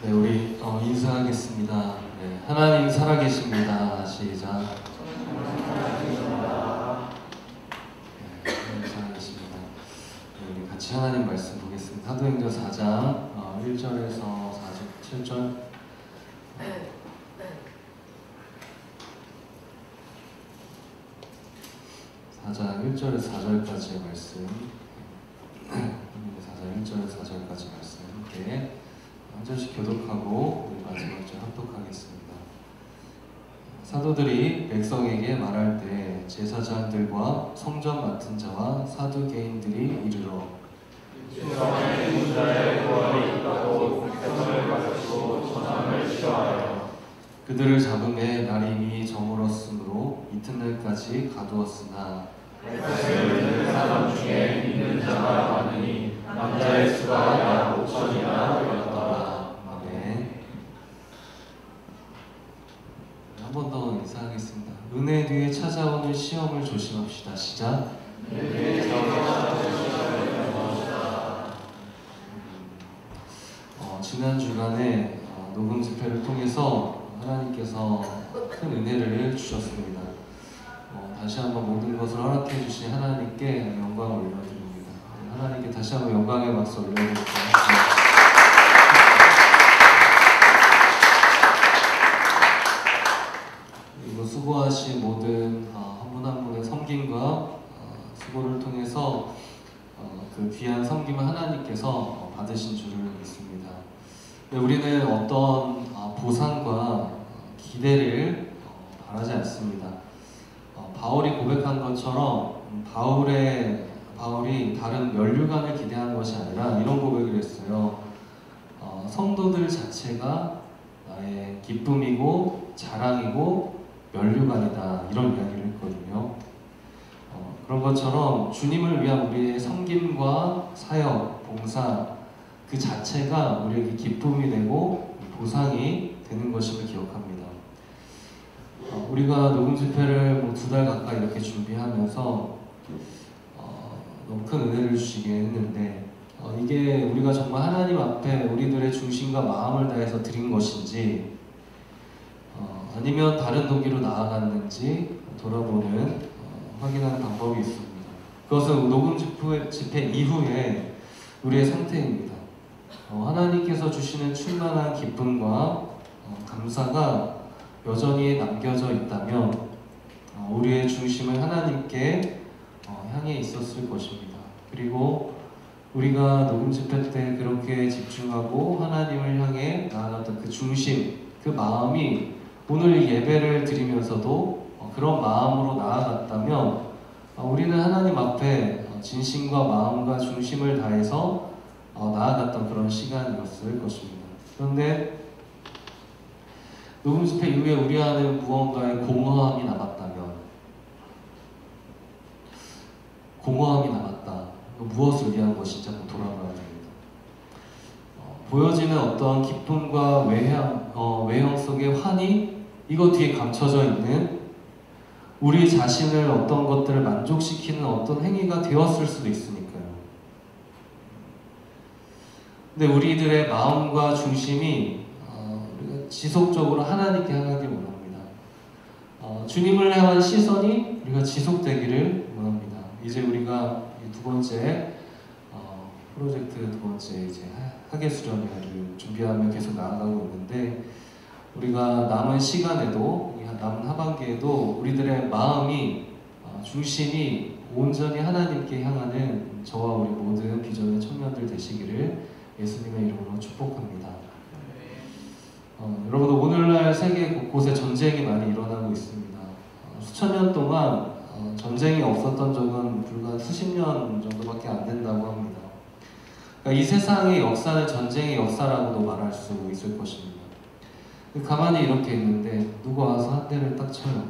네, 우리 인사하겠습니다. 네, 하나님 살아계십니다. 시작. 네, 하나님 살아계십니다. 네, 우리 같이 하나님 말씀 보겠습니다. 사도행전 4장 1절에서 7절. 4장 1절에서 4절까지의 말씀. 4장 1절에서 4절까지 말씀 함께 한 절씩 교독하고 우리 마지막 절 합독하겠습니다. 사도들이 백성에게 말할 때 제사장들과 성전 맡은 자와 사두개인들이 이르러 세상에 문자의 구원이 있다고 백성을 가르치고 전함을 싫어하여 그들을 잡음에 날이 이미 저물었으므로 이튿날까지 가두었으나 백성을 듣는 사람 중에 믿는 자가 많으니 남자의 수가 약 5천이나 되었더라. 아멘. 한 번 더 인사하겠습니다. 은혜 뒤에 찾아오는 시험을 조심합시다. 시작. 지난 주간에 녹음 집회를 통해서 하나님께서 큰 은혜를 주셨습니다. 다시 한번 모든 것을 허락해 주신 하나님께 영광을 올려드립니다. 하나님께 다시 한번 영광의 박수 올려드립니다. 그리고 수고하신 모든 한 분 한 분의 섬김과 수고를 통해서 그 귀한 섬김을 하나님께서 받으신 줄을 믿습니다. 우리는 어떤 보상과 기대를 바라지 않습니다. 바울이 고백한 것처럼 바울이 다른 면류관을 기대한 것이 아니라 이런 고백을 했어요. 성도들 자체가 나의 기쁨이고 자랑이고 면류관이다, 이런 이야기를 했거든요. 그런 것처럼 주님을 위한 우리의 섬김과 사역, 봉사 그 자체가 우리에게 기쁨이 되고 보상이 되는 것임을 기억합니다. 우리가 녹음 집회를 2달 가까이 이렇게 준비하면서 너무 큰 은혜를 주시게 했는데 이게 우리가 정말 하나님 앞에 우리들의 중심과 마음을 다해서 드린 것인지 아니면 다른 동기로 나아갔는지 돌아보는 확인하는 방법이 있습니다. 그것은 녹음 집회 이후에 우리의 상태입니다. 하나님께서 주시는 충만한 기쁨과 감사가 여전히 남겨져 있다면 우리의 중심은 하나님께 향해 있었을 것입니다. 그리고 우리가 녹음 집회 때 그렇게 집중하고 하나님을 향해 나아갔던 그 중심, 그 마음이 오늘 이 예배를 드리면서도 그런 마음으로 나아갔다면 우리는 하나님 앞에 진심과 마음과 중심을 다해서 나아갔던 그런 시간이었을 것입니다. 그런데 녹음 집회 이후에 우리 안에 무언가의 공허함이 남았다면, 공허함이 남았다. 무엇을 위한 것인지 한번 돌아봐야 됩니다. 보여지는 어떤 기쁨과 외형 속의 환희, 이거 뒤에 감춰져 있는 우리 자신을 어떤 것들을 만족시키는 어떤 행위가 되었을 수도 있으니까요. 근데 우리들의 마음과 중심이 지속적으로 하나님께 향하길 원합니다. 주님을 향한 시선이 우리가 지속되기를 원합니다. 이제 우리가 두 번째 프로젝트 두 번째 이제 학예 수련회를 준비하며 계속 나아가고 있는데 우리가 남은 시간에도 남은 하반기에도 우리들의 마음이 중심이 온전히 하나님께 향하는 저와 우리 모든 비전의 청년들 되시기를 예수님의 이름으로 축복합니다. 여러분, 오늘날 세계 곳곳에 전쟁이 많이 일어나고 있습니다. 수천 년 동안 전쟁이 없었던 적은 불과 수십 년 정도밖에 안 된다고 합니다. 그러니까 이 세상의 역사는 전쟁의 역사라고도 말할 수 있을 것입니다. 가만히 이렇게 있는데 누가 와서 한 대를 딱 쳐요.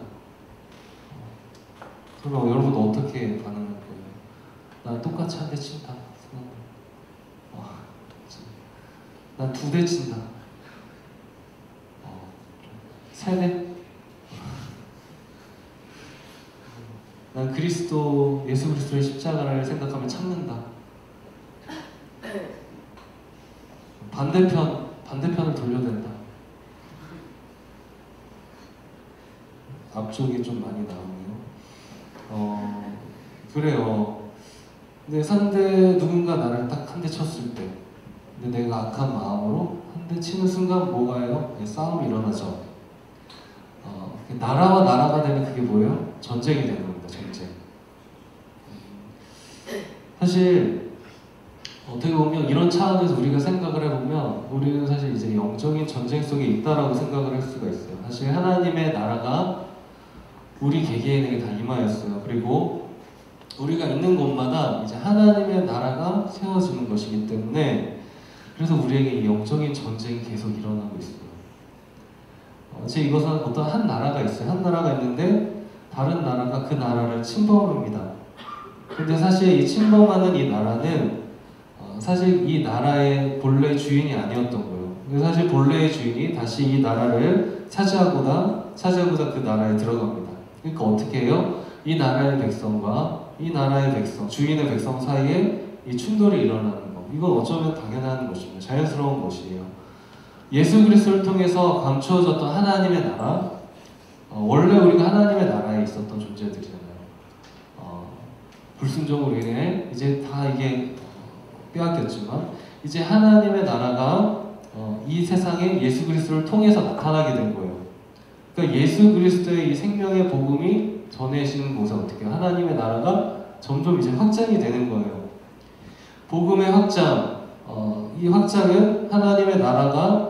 그럼 여러분 어떻게 반응할 거예요? 난 똑같이 한 대 친다. 난 2대 친다. 3대? 난 예수 그리스도의 십자가를 생각하면 참는다. 반대편을 돌려댄다. 앞쪽이 좀 많이 나오네요. 그래요. 근데 상대 누군가 나를 딱 한 대 쳤을 때, 근데 내가 악한 마음으로 한 대 치는 순간 뭐가요? 싸움이 일어나죠. 나라와 나라가 되면 그게 뭐예요? 전쟁이 되는 겁니다. 전쟁. 사실 어떻게 보면 이런 차원에서 우리가 생각을 해보면 우리는 사실 이제 영적인 전쟁 속에 있다라고 생각을 할 수가 있어요. 사실 하나님의 나라가 우리 개개인에게 다 임하였어요. 그리고 우리가 있는 곳마다 이제 하나님의 나라가 세워지는 것이기 때문에 그래서 우리에게 이 영적인 전쟁이 계속 일어나고 있어요. 제 이것은 어떤 한 나라가 있어요. 한 나라가 있는데 다른 나라가 그 나라를 침범합니다. 근데 사실 이 침범하는 이 나라는 사실 이 나라의 본래 주인이 아니었던 거예요. 근데 사실 본래의 주인이 다시 이 나라를 차지하고자 그 나라에 들어갑니다. 그러니까 어떻게 해요? 이 나라의 백성과 이 나라의 백성, 주인의 백성 사이에 이 충돌이 일어나는 거. 이건 어쩌면 당연한 것입니다. 자연스러운 것이에요. 예수 그리스도를 통해서 감추어졌던 하나님의 나라, 원래 우리가 하나님의 나라에 있었던 존재들이잖아요. 불순종으로 인해 이제 다 이게 빼앗겼지만 이제 하나님의 나라가 이 세상에 예수 그리스도를 통해서 나타나게 된 거예요. 그러니까 예수 그리스도의 이 생명의 복음이 전해지는 곳에 어떻게 하나님의 나라가 점점 이제 확장이 되는 거예요. 복음의 확장, 이 확장은 하나님의 나라가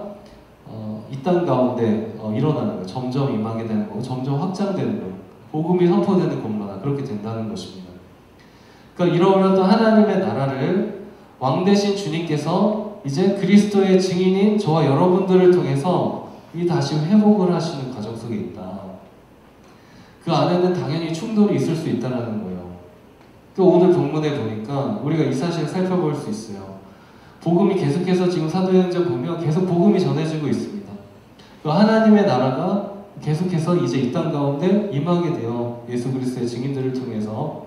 이 땅 가운데 일어나는 거예요. 점점 임하게 되는 거고 점점 확장되는 거예요. 복음이 선포되는 곳마다 그렇게 된다는 것입니다. 그러니까 이러한 하나님의 나라를 왕 대신 주님께서 이제 그리스도의 증인인 저와 여러분들을 통해서 이 다시 회복을 하시는 과정 속에 있다. 그 안에는 당연히 충돌이 있을 수 있다는 거예요. 그 오늘 본문에 보니까 우리가 이 사실을 살펴볼 수 있어요. 복음이 계속해서 지금 사도행전 보면 계속 복음이 전해지고 있습니다. 하나님의 나라가 계속해서 이제 이 땅 가운데 임하게 되어 예수 그리스도의 증인들을 통해서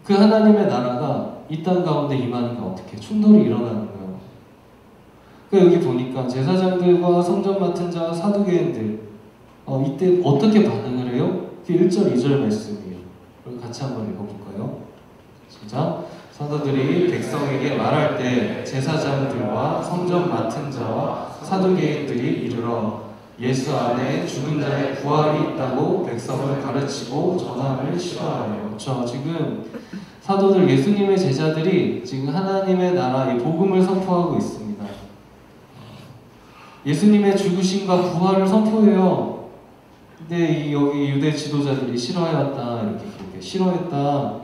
그 하나님의 나라가 이 땅 가운데 임하니까 어떻게 충돌이 일어나는 거예요. 그러니까 여기 보니까 제사장들과 성전 맡은 자 사두개인들 이때 어떻게 반응을 해요? 그 1절 2절 말씀이에요. 그럼 같이 한번 읽어볼까요? 시작. 사도들이 백성에게 말할 때 제사장들과 성전 맡은 자와 사두개인들이 이르러 예수 안에 죽은 자의 부활이 있다고 백성을 가르치고 전함을 시도하여. 그렇죠. 지금 사도들 예수님의 제자들이 지금 하나님의 나라 이 복음을 선포하고 있습니다. 예수님의 죽으심과 부활을 선포해요. 근데 여기 유대 지도자들이 싫어하였다 이렇게 싫어했다.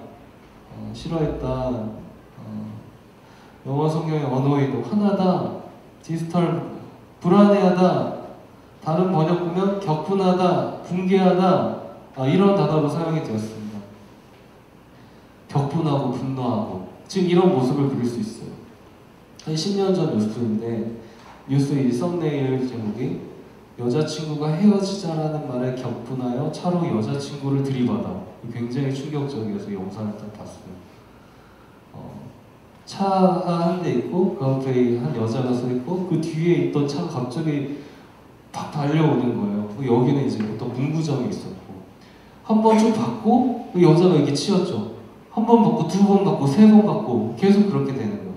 영어 성경의 언어에도 화나다, 디스털, 불안해하다, 다른 번역 보면 격분하다, 붕괴하다 이런 단어로 사용이 되었습니다. 격분하고 분노하고 지금 이런 모습을 그릴 수 있어요. 한 10년 전 뉴스인데 뉴스의 썸네일 제목이 여자친구가 헤어지자라는 말에 격분하여 차로 여자친구를 들이받아. 굉장히 충격적이어서 영상을 딱 봤어요. 차가 한 대 있고 그 앞에 한 여자가 서 있고 그 뒤에 있던 차가 갑자기 팍 달려오는 거예요. 여기는 이제 어떤 문구점이 있었고 한 번 쭉 받고 그 여자가 이렇게 치였죠. 한 번 받고 두 번 받고 세 번 받고 계속 그렇게 되는 거예요.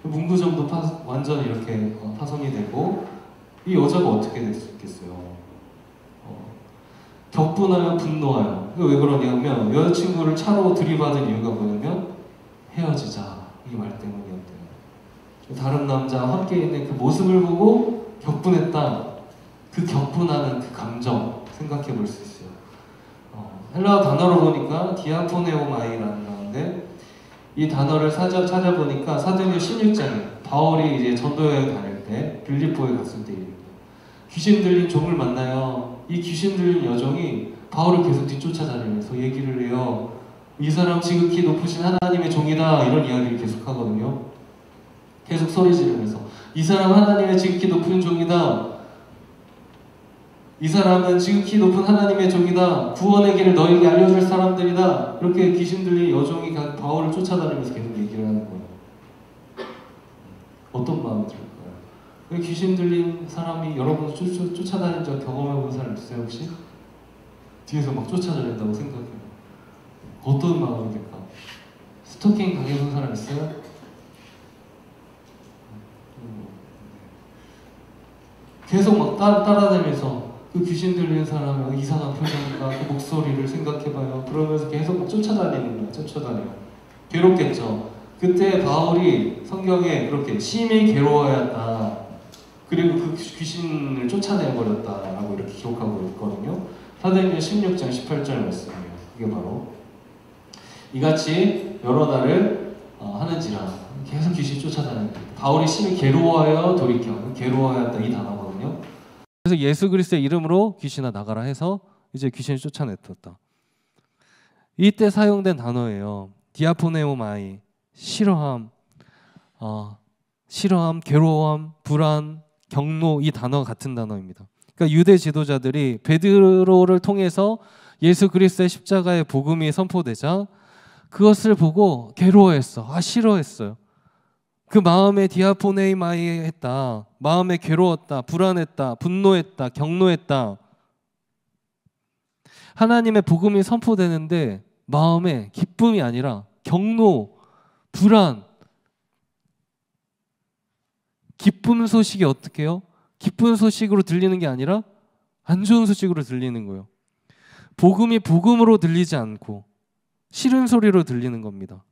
문구점도 완전히 이렇게 파손이 되고 이 여자가 어떻게 됐겠어요? 격분하여 분노하여. 왜 그러냐면 여자친구를 차로 들이받은 이유가 뭐냐면 헤어지자 이 말 때문이었대요. 다른 남자와 함께 있는 그 모습을 보고 격분했다. 그 격분하는 그 감정 생각해 볼 수 있어요. 헬라어 단어로 보니까 디아포네오마이라는 단어인데 이 단어를 찾아보니까 사도행전 16장에 바울이 이제 전도여행 다닐 때 빌립보에 갔을 때 일입니다. 귀신 들린 종을 만나요. 이 귀신 들린 여종이 바울을 계속 뒤쫓아다니면서 얘기를 해요. 이 사람 지극히 높으신 하나님의 종이다 이런 이야기를 계속 하거든요. 계속 소리 지르면서 이 사람 하나님의 지극히 높은 종이다. 이 사람은 지극히 높은 하나님의 종이다. 구원의 길을 너에게 알려줄 사람들이다. 그렇게 귀신 들린 여종이 바울을 쫓아다니면서 계속 얘기를 하는 거예요. 어떤 마음이 들까요? 왜 귀신 들린 사람이 여러분 쫓아다닌 적 경험해 본 사람 있어요 혹시? 뒤에서 막 쫓아다닌다고 생각해요. 어떤 마음이 될까? 스토킹 당해본 사람 있어요? 계속 막 따라다니면서 그 귀신 들리는 사람의 이상한 표정과 그 목소리를 생각해봐요. 그러면서 계속 막 쫓아다니는 거야. 쫓아다녀요. 괴롭겠죠. 그때 바울이 성경에 그렇게 심히 괴로워하였다. 그리고 그 귀신을 쫓아내버렸다라고 이렇게 기록하고 있거든요. 사도행전 16장 18절 말씀이에요. 이게 바로 이같이 여러 날을 하는지라 계속 귀신 쫓아다니는 바울이 심히 괴로워하여 돌이켜 괴로워하였다 이 단어거든요. 그래서 예수 그리스도의 이름으로 귀신아 나가라 해서 이제 귀신을 쫓아냈었다. 이때 사용된 단어예요. 디아포네오마이 싫어함, 싫어함, 괴로움, 불안, 경노 이 단어가 같은 단어입니다. 그러니까 유대 지도자들이 베드로를 통해서 예수 그리스도의 십자가의 복음이 선포되자 그것을 보고 괴로워했어. 싫어했어요. 그 마음에 디아포네이마이 했다. 마음에 괴로웠다. 불안했다. 분노했다. 경노했다. 하나님의 복음이 선포되는데 마음에 기쁨이 아니라 경노, 불안. 기쁜 소식이 어떻게 해요? 기쁜 소식으로 들리는 게 아니라 안 좋은 소식으로 들리는 거예요. 복음이 복음으로 들리지 않고 싫은 소리로 들리는 겁니다.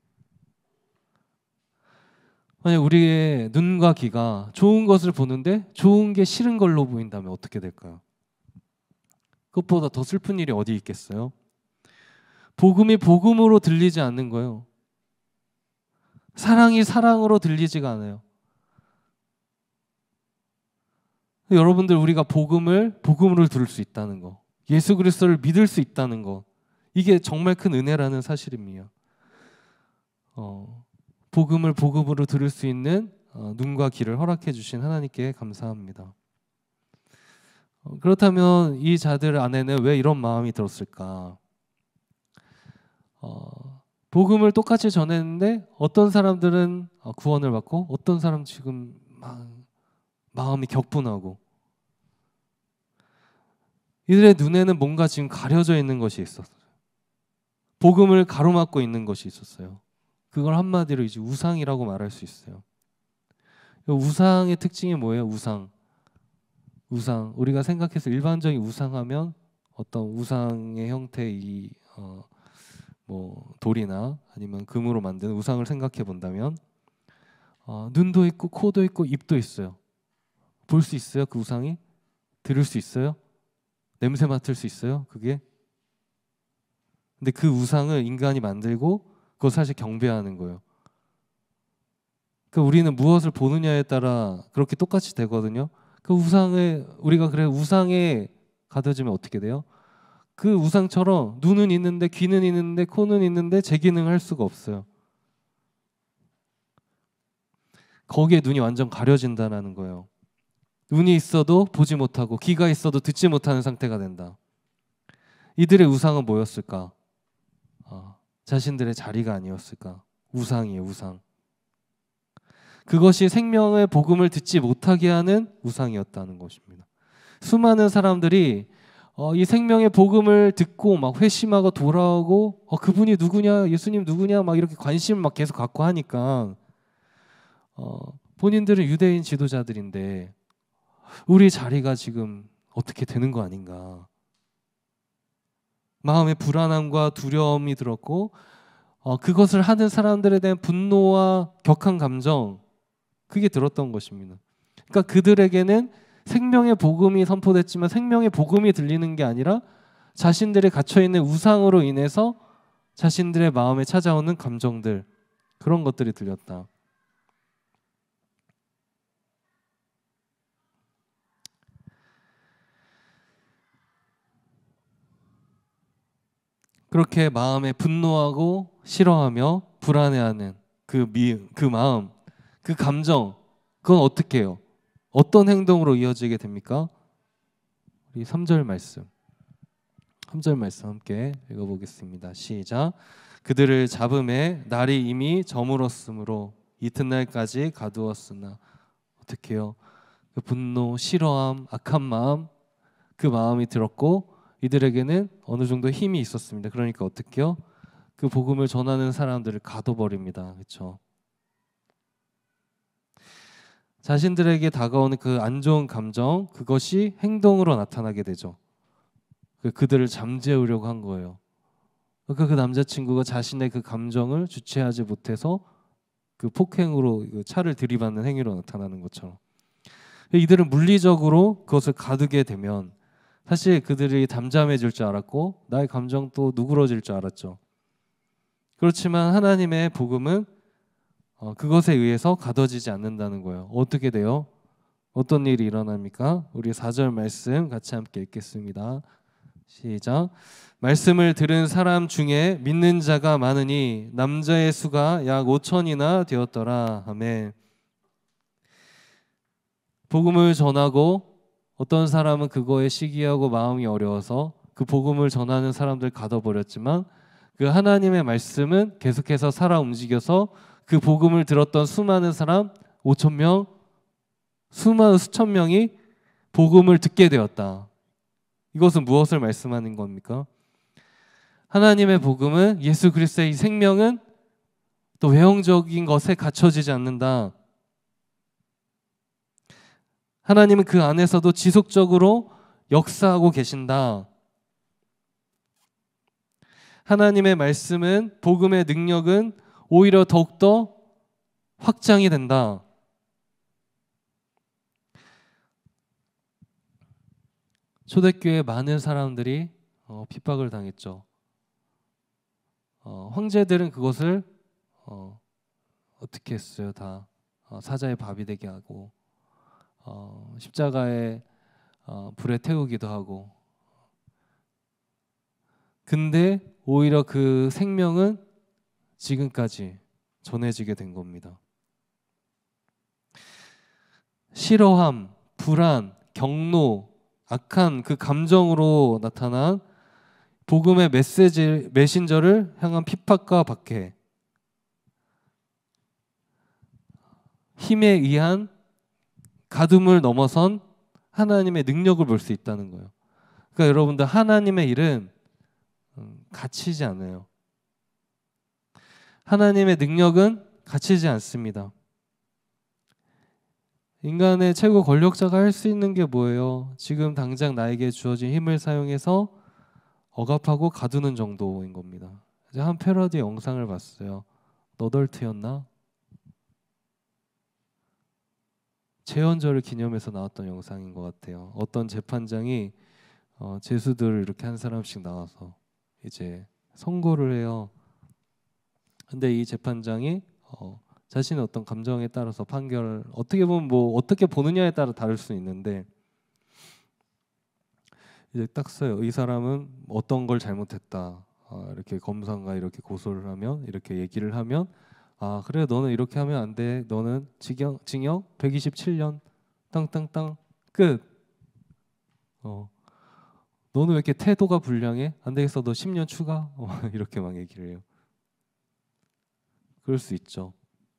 만약 우리의 눈과 귀가 좋은 것을 보는데 좋은 게 싫은 걸로 보인다면 어떻게 될까요? 그것보다 더 슬픈 일이 어디 있겠어요? 복음이 복음으로 들리지 않는 거예요. 사랑이 사랑으로 들리지가 않아요. 여러분들 우리가 복음을 복음으로 들을 수 있다는 거, 예수 그리스도를 믿을 수 있다는 거, 이게 정말 큰 은혜라는 사실입니다. 복음을 복음으로 들을 수 있는 눈과 귀를 허락해 주신 하나님께 감사합니다. 그렇다면 이 자들 안에는 왜 이런 마음이 들었을까? 복음을 똑같이 전했는데 어떤 사람들은 구원을 받고 어떤 사람은 지금 마음이 격분하고 이들의 눈에는 뭔가 지금 가려져 있는 것이 있었어요. 복음을 가로막고 있는 것이 있었어요. 그걸 한마디로 이제 우상이라고 말할 수 있어요. 우상의 특징이 뭐예요? 우상. 우리가 생각해서 일반적인 우상하면 어떤 우상의 형태의 뭐 돌이나 아니면 금으로 만든 우상을 생각해 본다면 눈도 있고 코도 있고 입도 있어요. 볼 수 있어요? 그 우상이? 들을 수 있어요? 냄새 맡을 수 있어요? 그게? 근데 그 우상을 인간이 만들고 그거 사실 경배하는 거예요. 그러니까 우리는 무엇을 보느냐에 따라 그렇게 똑같이 되거든요. 그 우상을 우리가 그래 우상에 가둬지면 어떻게 돼요? 그 우상처럼 눈은 있는데 귀는 있는데 코는 있는데 제 기능을 할 수가 없어요. 거기에 눈이 완전 가려진다는 거예요. 눈이 있어도 보지 못하고 귀가 있어도 듣지 못하는 상태가 된다. 이들의 우상은 뭐였을까? 자신들의 자리가 아니었을까? 우상이에요, 우상. 그것이 생명의 복음을 듣지 못하게 하는 우상이었다는 것입니다. 수많은 사람들이 이 생명의 복음을 듣고 막 회심하고 돌아오고 그분이 누구냐, 예수님 누구냐 막 이렇게 관심을 막 계속 갖고 하니까 본인들은 유대인 지도자들인데 우리 자리가 지금 어떻게 되는 거 아닌가. 마음에 불안함과 두려움이 들었고 그것을 하는 사람들에 대한 분노와 격한 감정 그게 들었던 것입니다. 그러니까 그들에게는 생명의 복음이 선포됐지만 생명의 복음이 들리는 게 아니라 자신들이 갇혀있는 우상으로 인해서 자신들의 마음에 찾아오는 감정들 그런 것들이 들렸다. 그렇게 마음에 분노하고 싫어하며 불안해하는 그 마음, 그 감정, 그건 어떻게 해요? 어떤 행동으로 이어지게 됩니까? 우리 3절 말씀. 3절 말씀 함께 읽어보겠습니다. 시작. 그들을 잡음에 날이 이미 저물었으므로 이튿날까지 가두었으나 어떻게 해요? 그 분노, 싫어함, 악한 마음, 그 마음이 들었고 이들에게는 어느 정도 힘이 있었습니다. 그러니까 어떻게요? 그 복음을 전하는 사람들을 가둬버립니다. 그렇죠? 자신들에게 다가오는 그 안 좋은 감정, 그것이 행동으로 나타나게 되죠. 그들을 잠재우려고 한 거예요. 그러니까 그 남자친구가 자신의 그 감정을 주체하지 못해서 그 폭행으로 차를 들이받는 행위로 나타나는 것처럼, 이들은 물리적으로 그것을 가두게 되면 사실 그들이 담잠해질 줄 알았고 나의 감정도 누그러질 줄 알았죠. 그렇지만 하나님의 복음은 그것에 의해서 가둬지지 않는다는 거예요. 어떻게 돼요? 어떤 일이 일어납니까? 우리 4절 말씀 같이 함께 읽겠습니다. 시작. 말씀을 들은 사람 중에 믿는 자가 많으니 남자의 수가 약 5천이나 되었더라. 아멘. 복음을 전하고 어떤 사람은 그거에 시기하고 마음이 어려워서 그 복음을 전하는 사람들 가둬버렸지만 그 하나님의 말씀은 계속해서 살아 움직여서 그 복음을 들었던 수많은 사람 5천 명, 수천 명이 복음을 듣게 되었다. 이것은 무엇을 말씀하는 겁니까? 하나님의 복음은 예수 그리스도의 생명은 또 외형적인 것에 갖춰지지 않는다. 하나님은 그 안에서도 지속적으로 역사하고 계신다. 하나님의 말씀은, 복음의 능력은 오히려 더욱더 확장이 된다. 초대교회 많은 사람들이 핍박을 당했죠. 황제들은 그것을 어떻게 했어요? 다 사자의 밥이 되게 하고 십자가에 불에 태우기도 하고. 근데 오히려 그 생명은 지금까지 전해지게 된 겁니다. 싫어함, 불안, 경노, 악한 그 감정으로 나타난 복음의 메신저를 향한 핍박과 박해, 힘에 의한 가둠을 넘어선 하나님의 능력을 볼 수 있다는 거예요. 그러니까 여러분들, 하나님의 일은 갇히지 않아요. 하나님의 능력은 갇히지 않습니다. 인간의 최고 권력자가 할 수 있는 게 뭐예요? 지금 당장 나에게 주어진 힘을 사용해서 억압하고 가두는 정도인 겁니다. 이제 한 패러디 영상을 봤어요. 너덜트였나? 재헌절을 기념해서 나왔던 영상인 것 같아요. 어떤 재판장이 죄수들을 이렇게 한 사람씩 나와서 이제 선고를 해요. 근데 이 재판장이 자신의 어떤 감정에 따라서 판결을 어떻게 보면 뭐 어떻게 보느냐에 따라 다를 수 있는데, 이제 딱 써요. 이 사람은 어떤 걸 잘못했다. 이렇게 검사가 이렇게 고소를 하면, 이렇게 얘기를 하면, 그래, 너는 이렇게 하면 안 돼. 너는 징역 127년 땅땅땅 끝. 너는 왜 이렇게 태도가 불량해? 안 되겠어, 너 10년 추가. 이렇게 막 얘기를 해요. 그럴 수 있죠.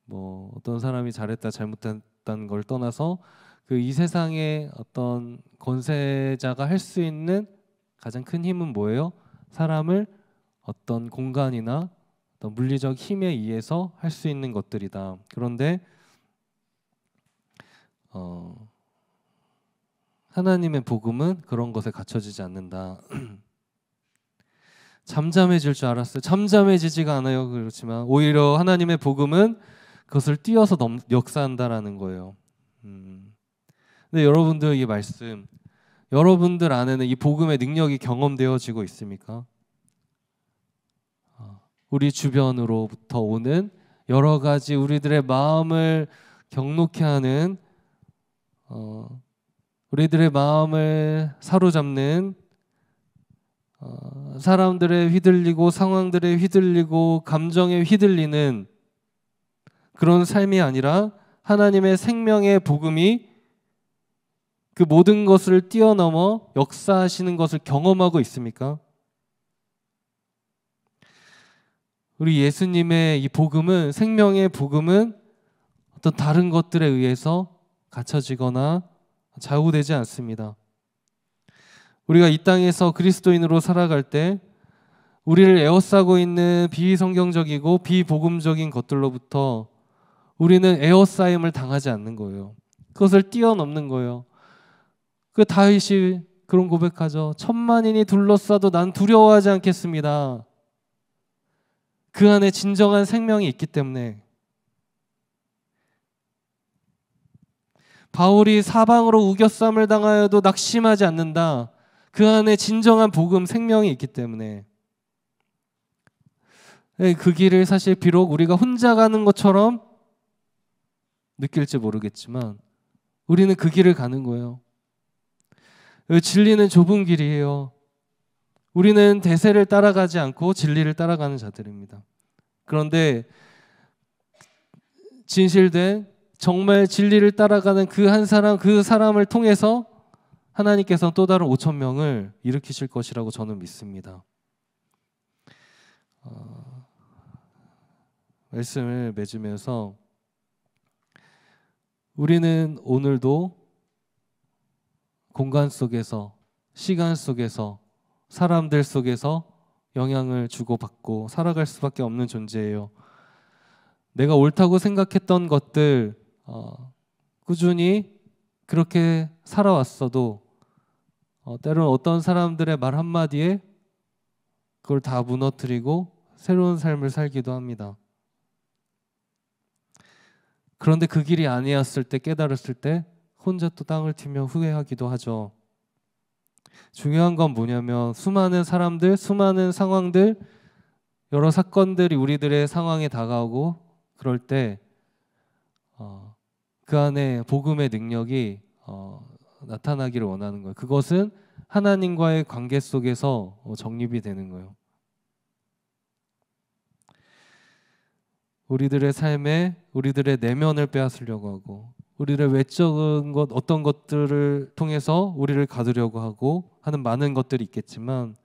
뭐 어떤 사람이 잘했다 잘못했다는 걸 떠나서 그 이 세상의 어떤 권세자가 할 수 있는 가장 큰 힘은 뭐예요? 사람을 어떤 공간이나 어떤 물리적 힘에 의해서 할 수 있는 것들이다. 그런데 하나님의 복음은 그런 것에 갇혀지지 않는다. 잠잠해질 줄 알았어요. 잠잠해지지가 않아요. 그렇지만 오히려 하나님의 복음은 그것을 뛰어서 역사한다라는 거예요. 근데 여러분들, 이 말씀, 여러분들 안에는 이 복음의 능력이 경험되어지고 있습니까? 우리 주변으로부터 오는 여러 가지 우리들의 마음을 경록케 하는, 우리들의 마음을 사로잡는, 사람들에 휘둘리고 상황들에 휘둘리고 감정에 휘둘리는 그런 삶이 아니라 하나님의 생명의 복음이 그 모든 것을 뛰어넘어 역사하시는 것을 경험하고 있습니까? 우리 예수님의 이 복음은, 생명의 복음은 어떤 다른 것들에 의해서 갇혀지거나 좌우되지 않습니다. 우리가 이 땅에서 그리스도인으로 살아갈 때 우리를 에워싸고 있는 비성경적이고 비복음적인 것들로부터 우리는 에워싸임을 당하지 않는 거예요. 그것을 뛰어넘는 거예요. 그 다윗이 그런 고백하죠. 천만인이 둘러싸도 난 두려워하지 않겠습니다. 그 안에 진정한 생명이 있기 때문에. 바울이 사방으로 우겨쌈을 당하여도 낙심하지 않는다. 그 안에 진정한 복음, 생명이 있기 때문에. 그 길을 사실 비록 우리가 혼자 가는 것처럼 느낄지 모르겠지만 우리는 그 길을 가는 거예요. 진리는 좁은 길이에요. 우리는 대세를 따라가지 않고 진리를 따라가는 자들입니다. 그런데 진실된 정말 진리를 따라가는 그 한 사람, 그 사람을 통해서 하나님께서는 또 다른 5천 명을 일으키실 것이라고 저는 믿습니다. 말씀을 맺으면서 우리는 오늘도 공간 속에서, 시간 속에서, 사람들 속에서 영향을 주고받고 살아갈 수밖에 없는 존재예요. 내가 옳다고 생각했던 것들 꾸준히 그렇게 살아왔어도 때로는 어떤 사람들의 말 한마디에 그걸 다 무너뜨리고 새로운 삶을 살기도 합니다. 그런데 그 길이 아니었을 때, 깨달았을 때 혼자 또 땅을 튀며 후회하기도 하죠. 중요한 건 뭐냐면 수많은 사람들, 수많은 상황들, 여러 사건들이 우리들의 상황에 다가오고 그럴 때 그 안에 복음의 능력이 나타나기를 원하는 거예요. 그것은 하나님과의 관계 속에서 정립이 되는 거예요. 우리들의 삶에 우리들의 내면을 빼앗으려고 하고 우리를 외적인 것 어떤 것들을 통해서 우리를 가두려고 하고 하는 많은 것들이 있겠지만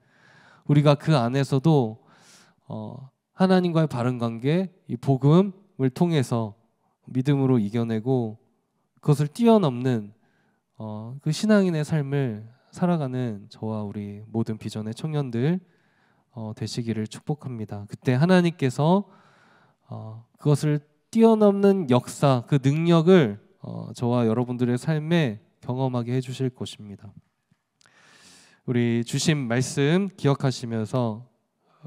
우리가 그 안에서도 하나님과의 바른 관계, 이 복음을 통해서 믿음으로 이겨내고 그것을 뛰어넘는 그 신앙인의 삶을 살아가는 저와 우리 모든 비전의 청년들 되시기를 축복합니다. 그때 하나님께서 그것을 뛰어넘는 역사, 그 능력을 저와 여러분들의 삶에 경험하게 해주실 것입니다. 우리 주신 말씀 기억하시면서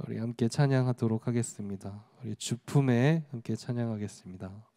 우리 함께 찬양하도록 하겠습니다. 우리 주품에 함께 찬양하겠습니다.